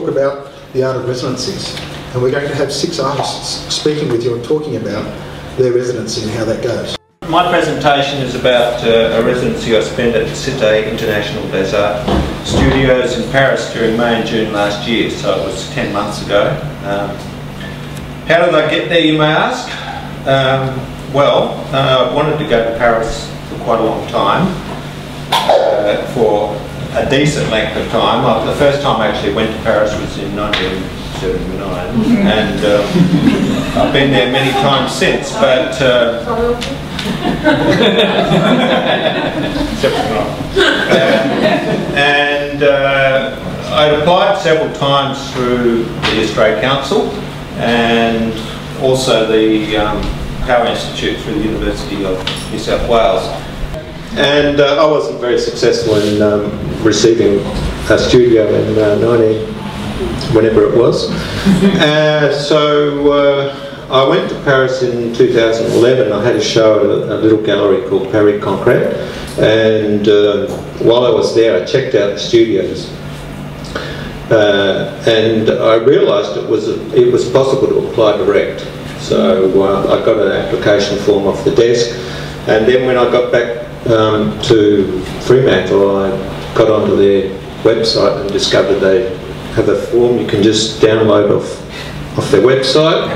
talk about the art of residencies, and we're going to have 6 artists speaking with you and talking about their residency and how that goes. My presentation is about a residency I spent at the Cité International des Arts Studios in Paris during May and June last year, so it was 10 months ago. How did I get there, you may ask? Well, I wanted to go to Paris for quite a long time, for a decent length of time. The first time I actually went to Paris was in 1979, and I've been there many times since, but and I'd applied several times through the Australia Council and also the Power Institute through the University of New South Wales. And I wasn't very successful in receiving a studio in whenever it was. So I went to Paris in 2011. I had a show at a little gallery called Paris Concret, and while I was there I checked out the studios, and I realised it was possible to apply direct. So I got an application form off the desk, and then when I got back to Fremantle, I got onto their website and discovered they have a form you can just download off their website.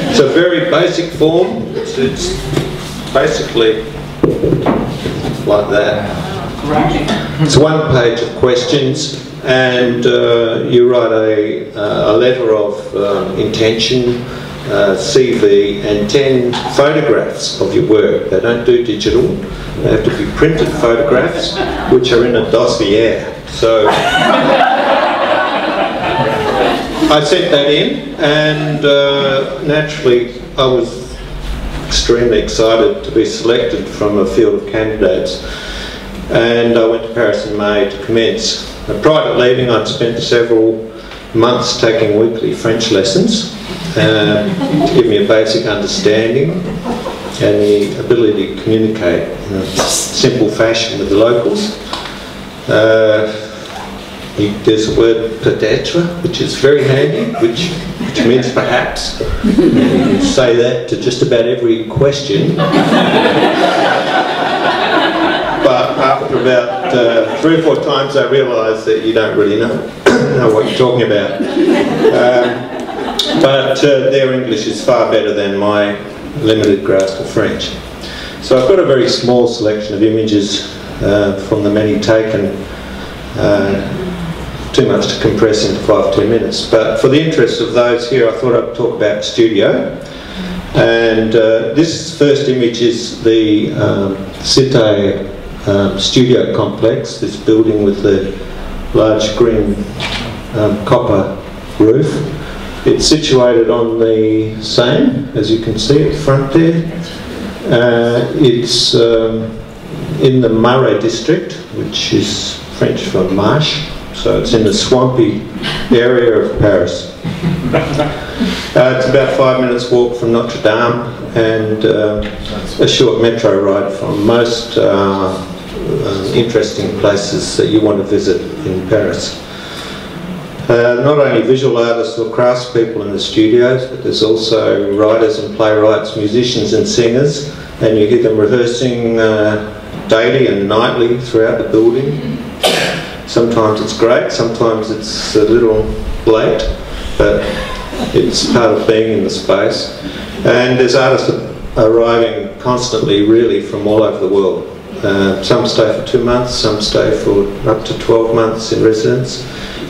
It's a very basic form. It's basically like that. It's one page of questions, and you write a letter of intention, CV, and 10 photographs of your work. They don't do digital. They have to be printed photographs, which are in a dossier. So I sent that in, and naturally I was extremely excited to be selected from a field of candidates, and I went to Paris in May to commence. Prior to leaving, I'd spent several months taking weekly French lessons to give me a basic understanding and the ability to communicate in a simple fashion with the locals. There's a word peut-être, which is very handy, which means perhaps. You say that to just about every question. But after about 3 or 4 times I realised that you don't really know what you're talking about. But their English is far better than my limited grasp of French. So I've got a very small selection of images from the many taken. Too much to compress into 5 to 10 minutes, but for the interest of those here I thought I'd talk about studio. And this first image is the Cité studio complex, this building with the large green copper roof. It's situated on the Seine, as you can see at the front there. It's in the Marais district, which is French for marsh. So it's in the swampy area of Paris. It's about 5 minutes walk from Notre Dame, and a short metro ride from most interesting places that you want to visit in Paris. Not only visual artists or craftspeople in the studios, but there's also writers and playwrights, musicians and singers, and you hear them rehearsing daily and nightly throughout the building. Sometimes it's great, sometimes it's a little late, but it's part of being in the space. And there's artists arriving constantly, really, from all over the world. Some stay for 2 months, some stay for up to 12 months in residence.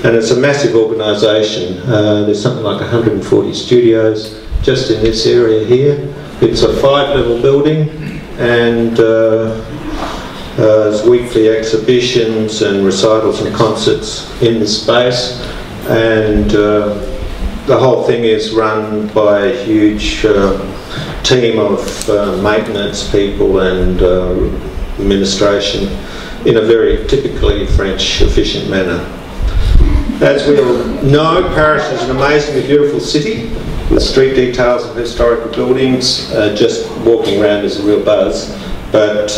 And it's a massive organisation. There's something like 140 studios just in this area here. It's a 5-level building, and there's weekly exhibitions and recitals and concerts in the space, and the whole thing is run by a huge team of maintenance people and administration in a very typically French efficient manner. As we all know, Paris is an amazingly beautiful city with street details of historical buildings. Just walking around is a real buzz. But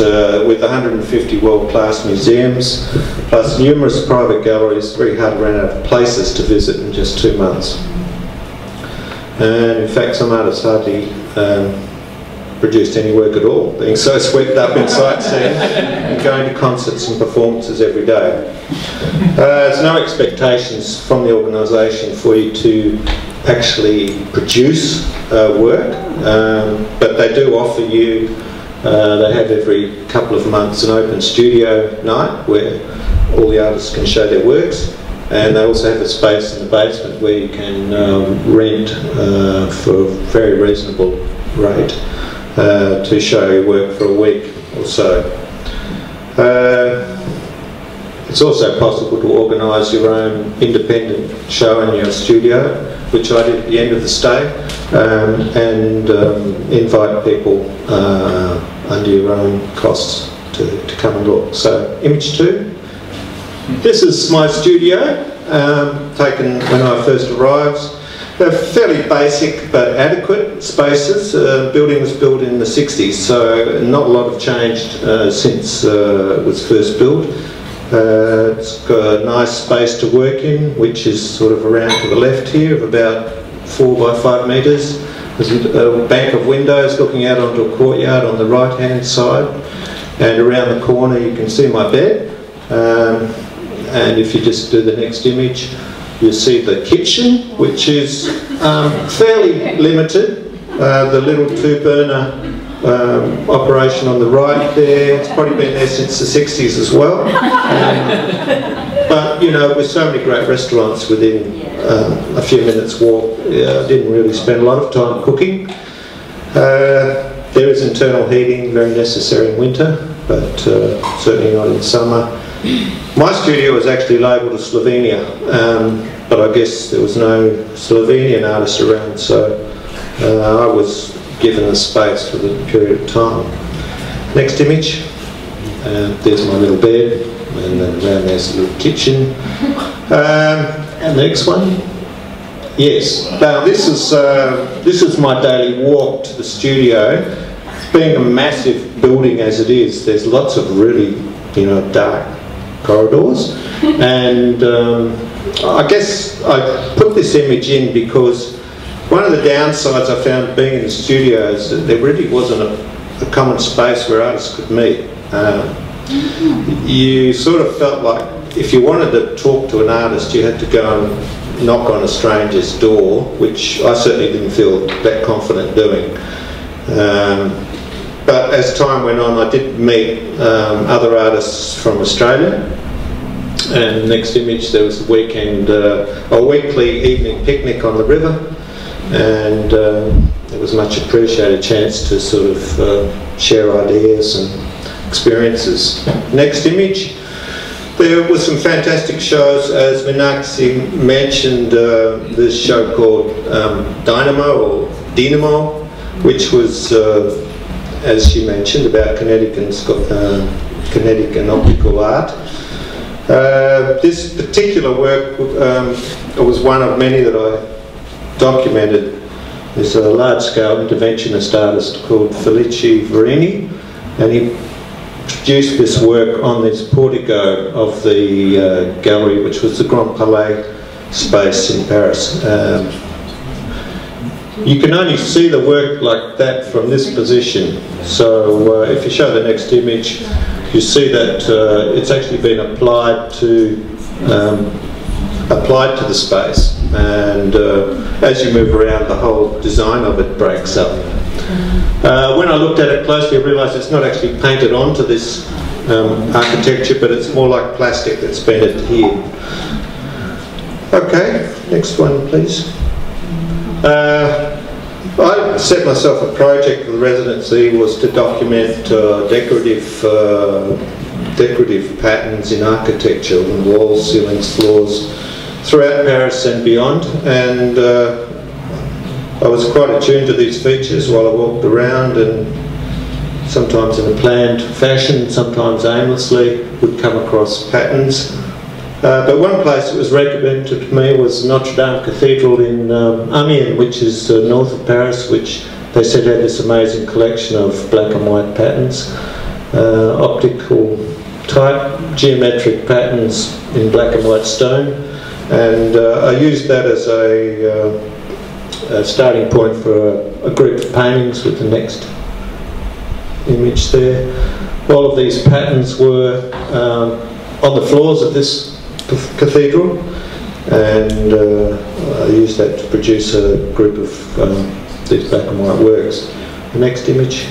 with 150 world-class museums, plus numerous private galleries, it's very hard to run out of places to visit in just 2 months. And in fact, some artists hardly produced any work at all, being so swept up in sightseeing and going to concerts and performances every day. There's no expectations from the organisation for you to actually produce work, but they do offer you, they have every couple of months an open studio night where all the artists can show their works, and they also have a space in the basement where you can rent for a very reasonable rate to show your work for a week or so. It's also possible to organise your own independent show in your studio, which I did at the end of the stay, and invite people under your own costs to come and look. So, image 2. This is my studio, taken when I first arrived. They're fairly basic but adequate spaces. The building was built in the 60s, so not a lot have changed since it was first built. It's got a nice space to work in, which is sort of around to the left here, of about 4 by 5 metres. There's a bank of windows looking out onto a courtyard on the right hand side, and around the corner you can see my bed. And if you just do the next image, you see the kitchen, which is fairly limited. The little 2-burner operation on the right there, it's probably been there since the 60s as well. But you know, with so many great restaurants within a few minutes walk, I didn't really spend a lot of time cooking. There is internal heating, very necessary in winter, but certainly not in summer. My studio was actually labelled as Slovenia, but I guess there was no Slovenian artist around, so I was given the space for the period of time. Next image. There's my little bed, and then around there's a little kitchen. And the next one. Yes. Now this is my daily walk to the studio. Being a massive building as it is, there's lots of really, dark corridors, and I guess I put this image in because one of the downsides I found being in the studio is that there really wasn't a common space where artists could meet. You sort of felt like if you wanted to talk to an artist, you had to go and knock on a stranger's door, which I certainly didn't feel that confident doing. But as time went on, I did meet other artists from Australia. And the next image, there was a weekly evening picnic on the river, and it was a much appreciated chance to sort of share ideas and experiences. Next image. There were some fantastic shows, as Meenakshi mentioned, this show called Dynamo, which was, as she mentioned, about kinetic and optical art. This particular work was one of many that I documented. There's a large-scale interventionist artist called Felice Verini, and he produced this work on this portico of the gallery, which was the Grand Palais space in Paris. You can only see the work like that from this position. So if you show the next image, you see that it's actually been applied to the space, and as you move around, the whole design of it breaks up. When I looked at it closely, I realised it's not actually painted onto this architecture, but it's more like plastic that's been adhered. Okay, next one please. I set myself a project for the residency was to document decorative patterns in architecture, on walls, ceilings, floors, throughout Paris and beyond, and I was quite attuned to these features while I walked around, and sometimes in a planned fashion, sometimes aimlessly, would come across patterns. But one place that was recommended to me was Notre Dame Cathedral in Amiens, which is north of Paris, which they said had this amazing collection of black and white patterns. optical type geometric patterns in black and white stone, and I used that as a starting point for a group of paintings with the next image there. All of these patterns were on the floors of this cathedral, and I used that to produce a group of these black and white works. The next image.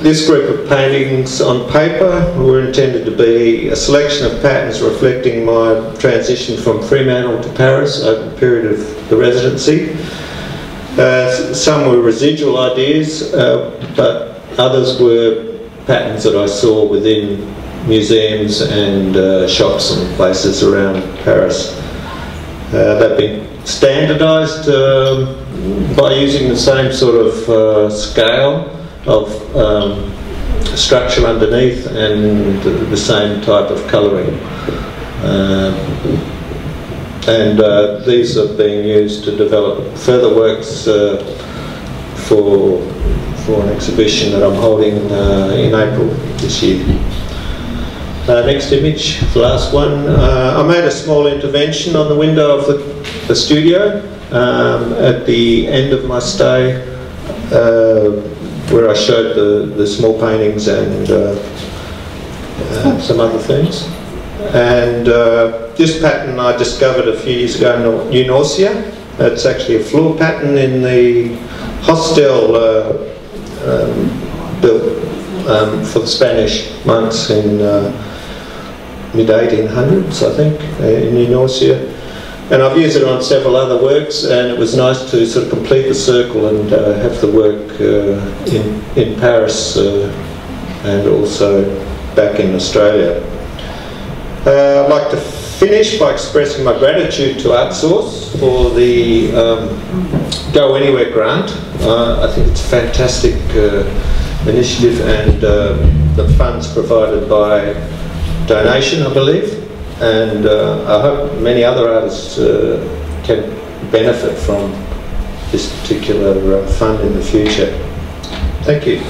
This group of paintings on paper were intended to be a selection of patterns reflecting my transition from Fremantle to Paris over the period of the residency. Some were residual ideas, but others were patterns that I saw within museums and shops and places around Paris. They've been standardised by using the same sort of scale of structure underneath and the same type of colouring. These are being used to develop further works for an exhibition that I'm holding in April this year. Next image, the last one. I made a small intervention on the window of the studio at the end of my stay, where I showed the small paintings and some other things. And this pattern I discovered a few years ago in New Norcia. It's actually a floor pattern in the hostel built for the Spanish monks in mid-1800s, I think, in New Norcia. And I've used it on several other works, and it was nice to sort of complete the circle and have the work in Paris and also back in Australia. I'd like to finish by expressing my gratitude to ArtSource for the Go Anywhere grant. I think it's a fantastic initiative, and the funds provided by donation, I believe, and I hope many other artists can benefit from this particular fund in the future. Thank you.